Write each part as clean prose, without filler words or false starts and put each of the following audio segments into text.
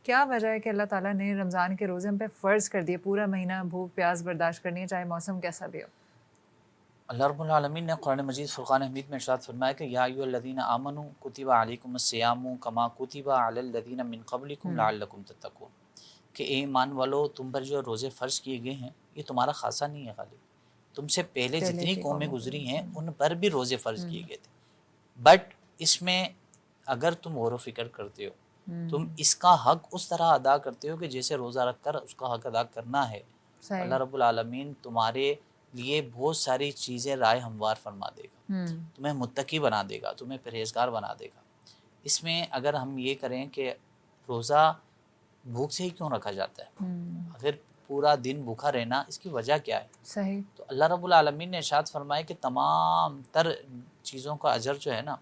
کیا وجہ ہے کہ اللہ تعالیٰ نے رمضان کے روزے ہم پہ فرض کر دیے، پورا مہینہ بھوک پیاس برداشت کرنی ہے چاہے موسم کیسا بھی ہو؟ اللہ رب العالمین نے قرآن مجید فرقان حمید میں ارشاد فرمایا کہ یا ایھا الذین آمنوا کتب علیکم الصیام کما کتب علی الذین من قبلکم لعلکم تتقون، کہ اے ایمان والو تم پر جو روزے فرض کیے گئے ہیں یہ تمہارا خاصہ نہیں ہے، خالی تم سے پہلے پہلے جتنی کی قومیں قوموں گزری ہیں کے ان پر بھی روزے فرض کیے گئے تھے، بٹ اس میں اگر تم غور و فکر کرتے ہو تم اس کا حق اس طرح ادا کرتے ہو کہ جیسے روزہ رکھ کر اس کا حق ادا کرنا ہے، صحیح۔ اللہ رب العالمین تمہارے لیے بہت ساری چیزیں رائے ہموار فرما دے گا، تمہیں متقی بنا دے گا، تمہیں پرہیزگار بنا دے گا۔ اس میں اگر ہم یہ کریں کہ روزہ بھوک سے ہی کیوں رکھا جاتا ہے، اگر پورا دن بھوکا رہنا اس کی وجہ کیا ہے، صحیح۔ تو اللہ رب العالمین نے ارشاد فرمایا کہ تمام تر چیزوں کا اجر جو ہے نا،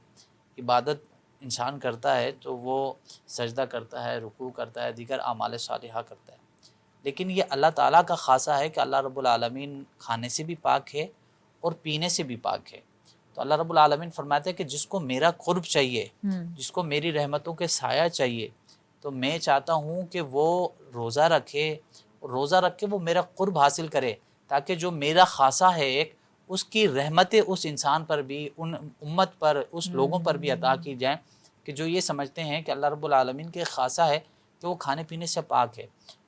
عبادت انسان کرتا ہے تو وہ سجدہ کرتا ہے، رکوع کرتا ہے، دیگر اعمال صالحہ کرتا ہے، لیکن یہ اللہ تعالیٰ کا خاصہ ہے کہ اللہ رب العالمین کھانے سے بھی پاک ہے اور پینے سے بھی پاک ہے۔ تو اللہ رب العالمین فرماتے ہیں کہ جس کو میرا قرب چاہیے، جس کو میری رحمتوں کے سایہ چاہیے، تو میں چاہتا ہوں کہ وہ روزہ رکھے، روزہ رکھ کے وہ میرا قرب حاصل کرے، تاکہ جو میرا خاصہ ہے ایک، اس کی رحمتیں اس انسان پر بھی، ان امت پر، اس لوگوں پر بھی عطا کی جائیں کہ جو یہ سمجھتے ہیں کہ اللہ رب العالمین کے خاصہ ہے کہ وہ کھانے پینے سے پاک ہے۔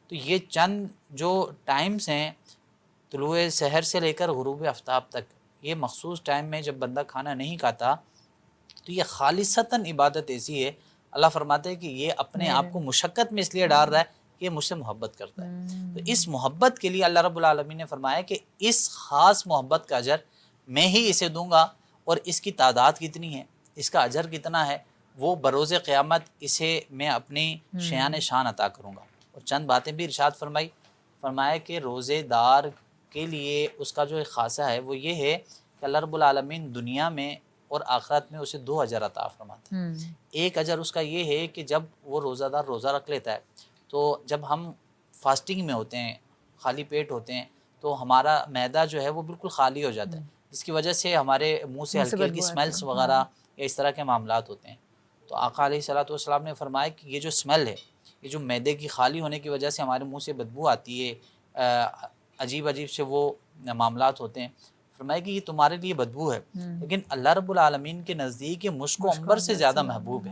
تو یہ چند جو ٹائمز ہیں طلوع سحر سے لے کر غروب آفتاب تک، یہ مخصوص ٹائم میں جب بندہ کھانا نہیں کھاتا تو یہ خالصتاً عبادت ایسی ہے، اللہ فرماتے ہیں کہ یہ اپنے آپ کو مشقت میں اس لیے ڈال رہا ہے کہ یہ مجھ سے محبت کرتا ہے، تو اس محبت کے لیے اللہ رب العالمین نے فرمایا کہ اس خاص محبت کا اجر میں ہی اسے دوں گا، اور اس کی تعداد کتنی ہے، اس کا اجر کتنا ہے، وہ بروز قیامت اسے میں اپنی شیان شان عطا کروں گا۔ اور چند باتیں بھی ارشاد فرمایا کہ روزے دار کے لیے اس کا جو ایک خاصہ ہے وہ یہ ہے کہ اللہ رب العالمین دنیا میں اور آخرت میں اسے 2 اجر عطا فرماتا ہے۔ ایک اجر اس کا یہ ہے کہ جب وہ روزہ دار روزہ رکھ لیتا ہے تو جب ہم فاسٹنگ میں ہوتے ہیں، خالی پیٹ ہوتے ہیں، تو ہمارا معدہ جو ہے وہ بالکل خالی ہو جاتا ہے، جس کی وجہ سے ہمارے منہ سے ہلکی ہلکی بدبو آتی سمیلز ہے۔ وغیرہ یا اس طرح کے معاملات ہوتے ہیں۔ تو آقا علیہ الصلوۃ والسلام نے فرمایا کہ یہ جو سمیل ہے، یہ جو معدے کی خالی ہونے کی وجہ سے ہمارے منہ سے بدبو آتی ہے، عجیب عجیب سے وہ معاملات ہوتے ہیں، فرمایا کہ یہ تمہارے لیے بدبو ہے، لیکن اللہ رب العالمین کے نزدیک یہ مشک و عنبر سے زیادہ محبوب ہے۔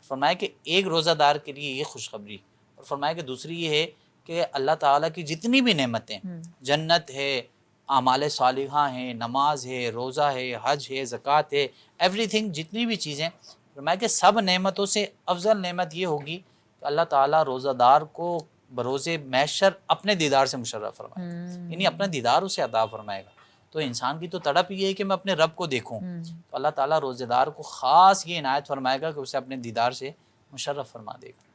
فرمایا کہ ایک روزہ دار کے لیے یہ خوشخبری، اور فرمایا کہ دوسری یہ ہے کہ اللہ تعالیٰ کی جتنی بھی نعمتیں، جنت ہے، اعمال صالحہ ہیں، نماز ہے، روزہ ہے، حج ہے، زکوٰۃ ہے، ایوری تھنگ، جتنی بھی چیزیں، فرمایا کہ سب نعمتوں سے افضل نعمت یہ ہوگی کہ اللہ تعالیٰ روزہ دار کو بروز محشر اپنے دیدار سے مشرف فرمائے گا، یعنی اپنا دیدار اسے عطا فرمائے گا۔ تو انسان کی تو تڑپ یہ ہے کہ میں اپنے رب کو دیکھوں، تو اللہ تعالیٰ روزہ دار کو خاص یہ عنایت فرمائے گا کہ اسے اپنے دیدار سے مشرف فرما دے گا۔